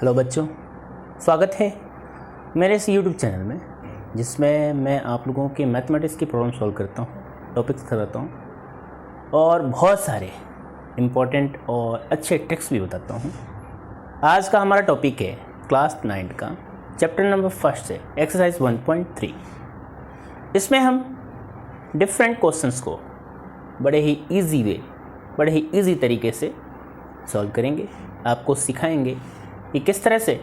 Hello बच्चों, स्वागत है मेरे इस YouTube चैनल में जिसमें मैं आप लोगों के मैथमेटिक्स की प्रॉब्लम सॉल्व करता हूँ, टॉपिक्स कराता हूँ और बहुत सारे इम्पोर्टेंट और अच्छे ट्रिक्स भी बताता हूँ। आज का हमारा टॉपिक है क्लास 9 का चैप्टर नंबर 1 से एक्सरसाइज 1.3। इसमें हम डिफरेंट क्वेश्चंस को बड़े ही इजी तरीके से सॉल्व करेंगे। आपको सिखाएंगे कि किस तरह से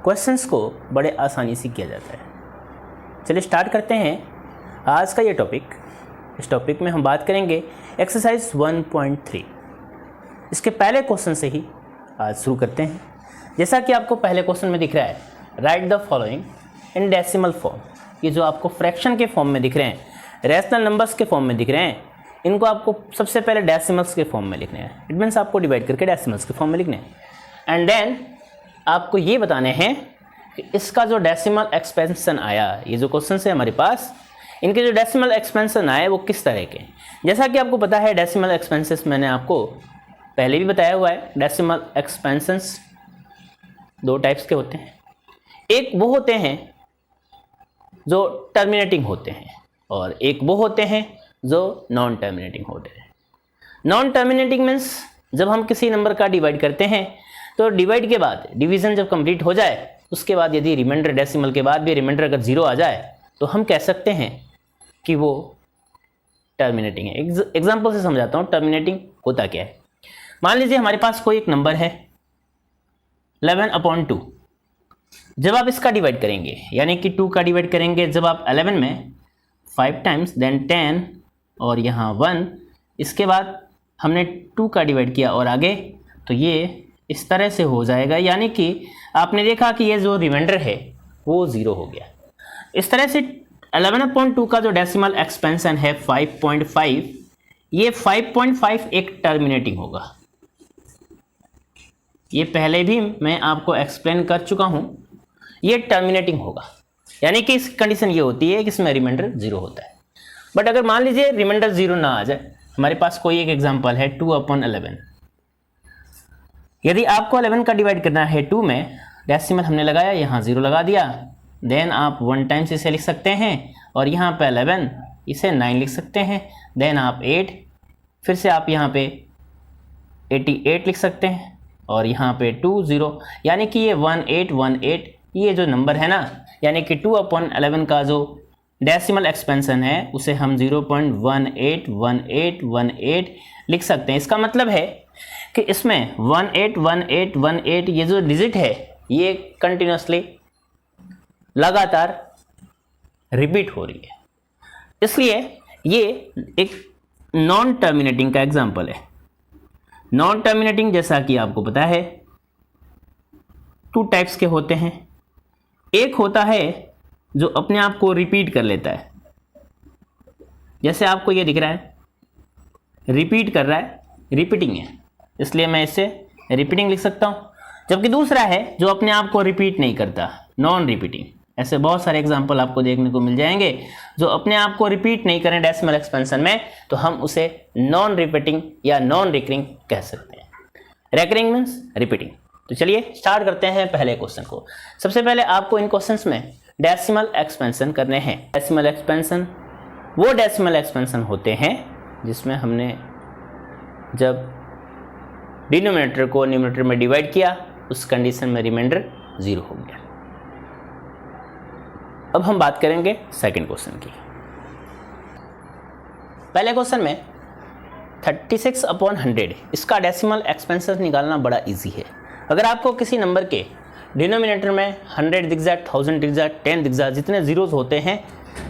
क्वेश्चंस को बड़े आसानी से किया जाता है। चलिए स्टार्ट करते हैं आज का ये टॉपिक। इस टॉपिक में हम बात करेंगे एक्सरसाइज 1.3। इसके पहले क्वेश्चन से ही आज शुरू करते हैं। जैसा कि आपको पहले क्वेश्चन में दिख रहा है, right the following in decimal form. ये जो आपको फ्रैक्शन के फॉर्म में दिख रहे हैं, रैशनल नंबर्स के फॉर्म में दिख रहे हैं, इनको आपको सबसे पहले डेसिमल्स के फॉर्म में लिखने हैं। इट मीन्स आपको डिवाइड करके डेसिमल्स के फॉर्म में लिखने हैं। एंड देन आपको ये बताने हैं कि इसका जो डेसिमल एक्सपेंशन आया, ये जो क्वेश्चन है हमारे पास, इनके जो डेसिमल एक्सपेंशन आए वो किस तरह के। जैसा कि आपको पता है डेसिमल एक्सपेंसेस मैंने आपको पहले भी बताया हुआ है। डेसिमल एक्सपेंशंस दो टाइप्स के होते हैं। एक वो होते हैं जो टर्मिनेटिंग होते हैं और एक वो होते हैं जो नॉन टर्मिनेटिंग होते हैं। नॉन टर्मिनेटिंग मीन्स जब हम किसी नंबर का डिवाइड करते हैं तो डिवाइड के बाद डिवीज़न जब कंप्लीट हो जाए उसके बाद यदि रिमाइंडर डेसिमल के बाद भी रिमाइंडर अगर 0 आ जाए तो हम कह सकते हैं कि वो टर्मिनेटिंग है। एग्जाम्पल से समझाता हूँ टर्मिनेटिंग होता क्या है। मान लीजिए हमारे पास कोई एक नंबर है 11/2। जब आप इसका डिवाइड करेंगे यानी कि 2 का डिवाइड करेंगे, जब आप 11 में 5 टाइम्स देन 10 और यहाँ 1, इसके बाद हमने 2 का डिवाइड किया और आगे, तो ये इस तरह से हो जाएगा। यानी कि आपने देखा कि ये जो रिमाइंडर है वो 0 हो गया। इस तरह से 11/2 का जो डेसिमल एक्सपेंशन है 5.5, ये 5.5 एक टर्मिनेटिंग होगा। ये पहले भी मैं आपको एक्सप्लेन कर चुका हूँ, ये टर्मिनेटिंग होगा। यानी कि इस कंडीशन ये होती है कि इसमें रिमाइंडर 0 होता है। बट अगर मान लीजिए रिमाइंडर 0 ना आ जाए, हमारे पास कोई एक एग्जांपल है 2/11। यदि आपको 11 का डिवाइड करना है 2 में, डेसिमल हमने लगाया, यहाँ 0 लगा दिया, देन आप 1 टाइम्स इसे लिख सकते हैं और यहाँ पे 11, इसे 9 लिख सकते हैं। देन आप 8, फिर से आप यहाँ पे 88 लिख सकते हैं और यहाँ पे 2 0, यानी कि ये 1818 ये जो नंबर है ना, यानी कि 2/11 का जो डेसिमल एक्सपेंशन है उसे हम 0.181818 लिख सकते हैं। इसका मतलब है कि इसमें 181818 ये जो डिजिट है ये कंटिन्यूसली लगातार रिपीट हो रही है, इसलिए ये एक नॉन टर्मिनेटिंग का एग्जांपल है। नॉन टर्मिनेटिंग जैसा कि आपको पता है 2 टाइप्स के होते हैं। एक होता है जो अपने आप को रिपीट कर लेता है, जैसे आपको ये दिख रहा है रिपीट कर रहा है, रिपीटिंग है, इसलिए मैं इसे रिपीटिंग लिख सकता हूँ। जबकि दूसरा है जो अपने आप को रिपीट नहीं करता, नॉन रिपीटिंग। ऐसे बहुत सारे एग्जांपल आपको देखने को मिल जाएंगे जो अपने आप को रिपीट नहीं करें डेसिमल एक्सपेंशन में, तो हम उसे नॉन रिपीटिंग या नॉन रिकरिंग कह सकते हैं। Recurring means repeating. तो चलिए स्टार्ट करते हैं पहले क्वेश्चन को। सबसे पहले आपको इन क्वेश्चंस में डेसिमल एक्सपेंशन करने हैं। डेसिमल एक्सपेंशन वो डेसिमल एक्सपेंशन होते हैं जिसमें हमने जब डिनोमिनेटर को न्यूमरेटर में डिवाइड किया उस कंडीशन में रिमाइंडर 0 हो गया। अब हम बात करेंगे सेकंड क्वेश्चन की। पहले क्वेश्चन में 36/100, इसका डेसिमल एक्सपेंशन निकालना बड़ा इजी है। अगर आपको किसी नंबर के डिनोमिनेटर में 100 दिख जाए, 1000 दिख जाए, 10 दिख जाए, जितने जीरोज होते हैं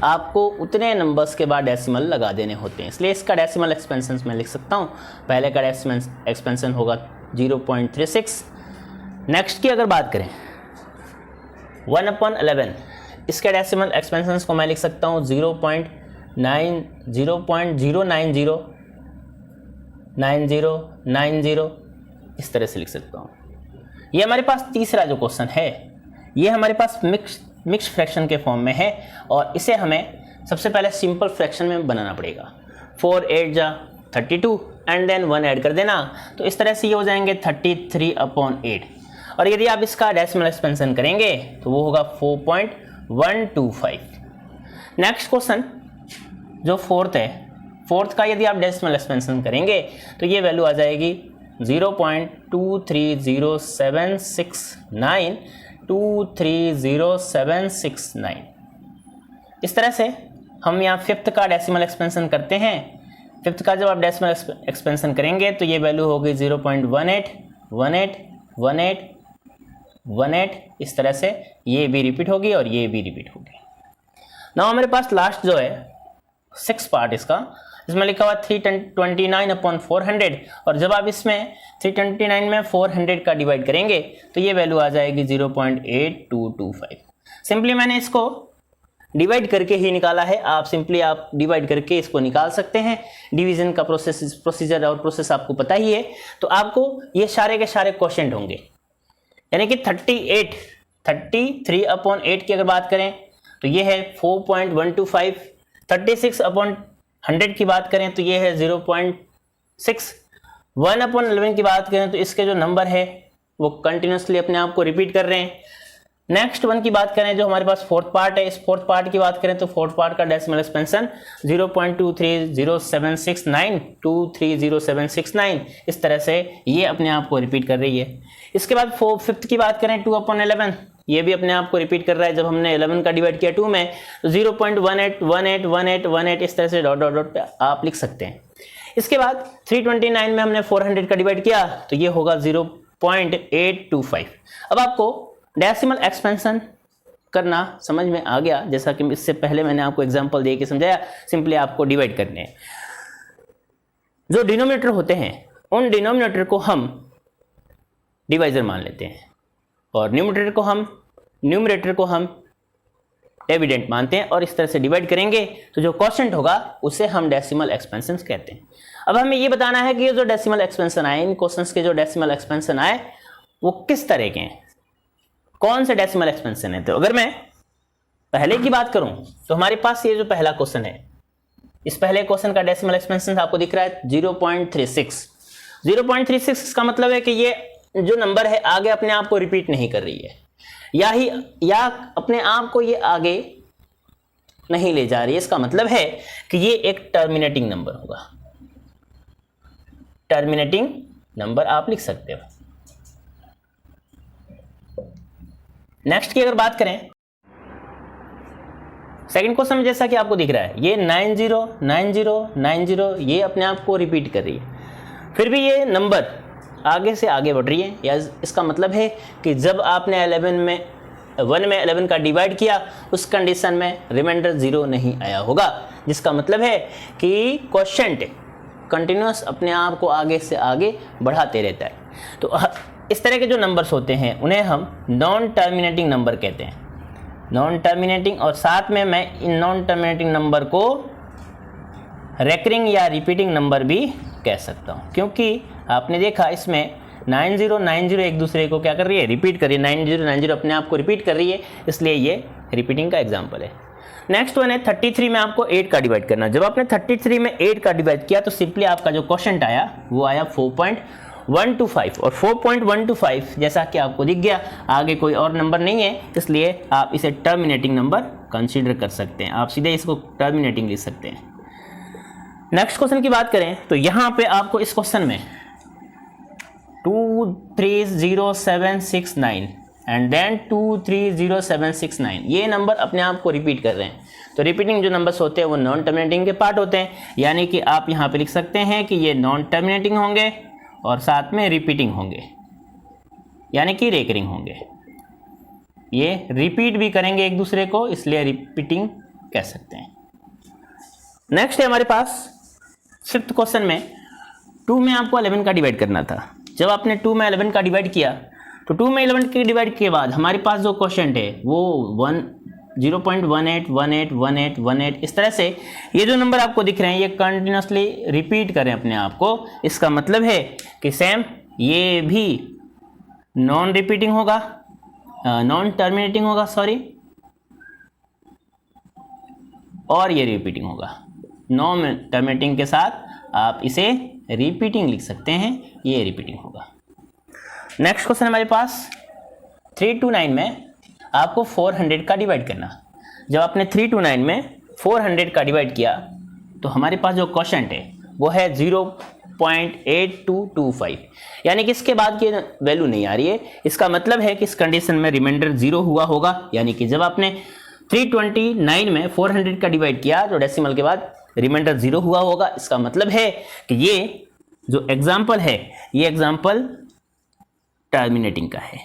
आपको उतने नंबर्स के बाद डेसिमल लगा देने होते हैं, इसलिए इसका डेसिमल एक्सपेंशन मैं लिख सकता हूँ। पहले का डेसिमल एक्सपेंशन होगा 0.36। नेक्स्ट की अगर बात करें 1/11, इसके डेसिमल एक्सपेंशन को मैं लिख सकता हूँ 0.909090, इस तरह से लिख सकता हूँ। ये हमारे पास तीसरा जो क्वेश्चन है ये हमारे पास मिक्स फ्रैक्शन के फॉर्म में है और इसे हमें सबसे पहले सिंपल फ्रैक्शन में बनाना पड़ेगा। 4 8 जा 32 एंड देन 1 ऐड कर देना, तो इस तरह से ये हो जाएंगे 33/8। और यदि आप इसका डेसिमल एक्सपेंशन करेंगे तो वो होगा 4.125। नेक्स्ट क्वेश्चन जो फोर्थ है, फोर्थ का यदि आप डेसिमल एक्सपेंशन करेंगे तो ये वैल्यू आ जाएगी 0.23069 इस तरह से हम यहाँ फिफ्थ का डेसिमल एक्सपेंशन करते हैं। फिफ्थ का जब आप डेसिमल एक्सपेंशन करेंगे तो ये वैल्यू होगी 0.181818 इस तरह से ये भी रिपीट होगी और ये भी रिपीट होगी। नाउ हमारे पास लास्ट जो है 6 पार्ट इसका, इसमें लिखा हुआ 329/400 और जब आप इसमें 329 में 400 का डिवाइड करेंगे तो ये वैल्यू आ जाएगी 0.8225। सिंपली मैंने इसको डिवाइड करके ही निकाला है, आप सिंपली आप डिवाइड करके इसको निकाल सकते हैं। डिवीजन का प्रोसीजर और प्रोसेस आपको पता ही है। तो आपको ये सारे के सारे क्वोशेंट होंगे, यानी कि 33/8 की अगर बात करें तो ये है 4.125। 36/100 की बात करें तो ये है 0.6। 1/11 की बात करें तो इसके जो नंबर है वो कंटिन्यूसली अपने आप को रिपीट कर रहे हैं। नेक्स्ट वन की बात करें जो हमारे पास फोर्थ पार्ट है, इस फोर्थ पार्ट की बात करें तो फोर्थ पार्ट का डेसिमल एक्सपेंशन 0.230769 इस तरह से ये अपने आप को रिपीट कर रही है। इसके बाद फिफ्थ की बात करें 2/11 ये भी अपने आप को रिपीट कर रहा है। जब हमने 11 का डिवाइड किया 2 में तो 0.181818 इस तरह से डॉट डॉट डॉट पे आप लिख सकते हैं। इसके बाद 329 में हमने 400 का डिवाइड किया तो ये होगा 0.825। अब आपको डेसिमल एक्सपेंशन करना समझ में आ गया, जैसा कि इससे पहले मैंने आपको एग्जांपल दे के समझाया। सिंपली आपको डिवाइड करने हैं। जो डिनोमिनेटर होते हैं उन डिनोमिनेटर को हम डिवाइजर मान लेते हैं और न्यूमरेटर को हम डिविडेंड मानते हैं और इस तरह से डिवाइड करेंगे तो जो क्वोशेंट होगा उसे हम डेसिमल एक्सपेंशन कहते हैं। अब हमें ये बताना है कि ये जो डेसिमल एक्सपेंशन आए, इन क्वेश्चंस के जो डेसिमल एक्सपेंशन आए वो किस तरह के हैं, कौन से डेसिमल एक्सपेंशन है। तो अगर मैं पहले की बात करूं तो हमारे पास ये जो पहला क्वेश्चन है, इस पहले क्वेश्चन का डेसिमल एक्सपेंशन आपको दिख रहा है 0.36। 0.36 इसका मतलब है कि ये जो नंबर है आगे अपने आप को रिपीट नहीं कर रही है, या अपने आप को ये आगे नहीं ले जा रही है। इसका मतलब है कि ये एक टर्मिनेटिंग नंबर होगा। टर्मिनेटिंग नंबर आप लिख सकते हो। नेक्स्ट की अगर बात करें सेकंड क्वेश्चन में, जैसा कि आपको दिख रहा है ये 909090 ये अपने आप को रिपीट कर रही है, फिर भी ये नंबर आगे से आगे बढ़ रही है। या इसका मतलब है कि जब आपने 1 में 11 का डिवाइड किया उस कंडीशन में रिमाइंडर 0 नहीं आया होगा, जिसका मतलब है कि क्वोशेंट कंटिन्यूस अपने आप को आगे से आगे बढ़ाते रहता है। तो इस तरह के जो नंबर्स होते हैं उन्हें हम नॉन टर्मिनेटिंग नंबर कहते हैं। नॉन टर्मिनेटिंग, और साथ में मैं इन नॉन टर्मिनेटिंग नंबर को रेकरिंग या रिपीटिंग नंबर भी कह सकता हूं, क्योंकि आपने देखा इसमें 9090 एक दूसरे को क्या कर रही है, रिपीट कर रही है। 9090 अपने आप को रिपीट कर रही है, इसलिए ये रिपीटिंग का एग्जाम्पल है। नेक्स्ट वन है 33 में आपको 8 का डिवाइड करना। जब आपने 33 में 8 का डिवाइड किया तो सिंपली आपका जो क्वोशेंट आया वो आया 4.125, और 4.125 जैसा कि आपको दिख गया आगे कोई और नंबर नहीं है, इसलिए आप इसे टर्मिनेटिंग नंबर कंसीडर कर सकते हैं। आप सीधे इसको टर्मिनेटिंग लिख सकते हैं। नेक्स्ट क्वेश्चन की बात करें तो यहाँ पे आपको इस क्वेश्चन में 230769 एंड देन 230769 ये नंबर अपने आप को रिपीट कर रहे हैं। तो रिपीटिंग जो नंबर्स होते हैं वो नॉन टर्मिनेटिंग के पार्ट होते हैं, यानी कि आप यहाँ पे लिख सकते हैं कि ये नॉन टर्मिनेटिंग होंगे और साथ में रिपीटिंग होंगे, यानी कि रेकरिंग होंगे। ये रिपीट भी करेंगे एक दूसरे को, इसलिए रिपीटिंग कह सकते हैं। नेक्स्ट है हमारे पास फिफ्थ क्वेश्चन में 2 में आपको 11 का डिवाइड करना था। जब आपने 2 में 11 का डिवाइड किया तो 2 में 11 के डिवाइड के बाद हमारे पास जो क्वोशेंट है वो 0.181818 इस तरह से ये जो नंबर आपको दिख रहे हैं ये कंटिन्यूसली रिपीट करें अपने आप को। इसका मतलब है कि सेम ये भी नॉन रिपीटिंग होगा, नॉन टर्मिनेटिंग होगा सॉरी, और ये रिपीटिंग होगा। नॉन टर्मिनेटिंग के साथ आप इसे रिपीटिंग लिख सकते हैं, ये रिपीटिंग होगा। नेक्स्ट क्वेश्चन हमारे पास 329 में आपको 400 का डिवाइड करना। जब आपने 329 में 400 का डिवाइड किया तो हमारे पास जो क्वोशंट है वो है 0.8225, यानी कि इसके बाद की वैल्यू नहीं आ रही है। इसका मतलब है कि इस कंडीशन में रिमाइंडर 0 हुआ होगा, यानी कि जब आपने 329 में 400 का डिवाइड किया तो डेसिमल के बाद रिमाइंडर 0 हुआ होगा। इसका मतलब है कि ये जो एग्जाम्पल है ये एग्जाम्पल टर्मिनेटिंग का है।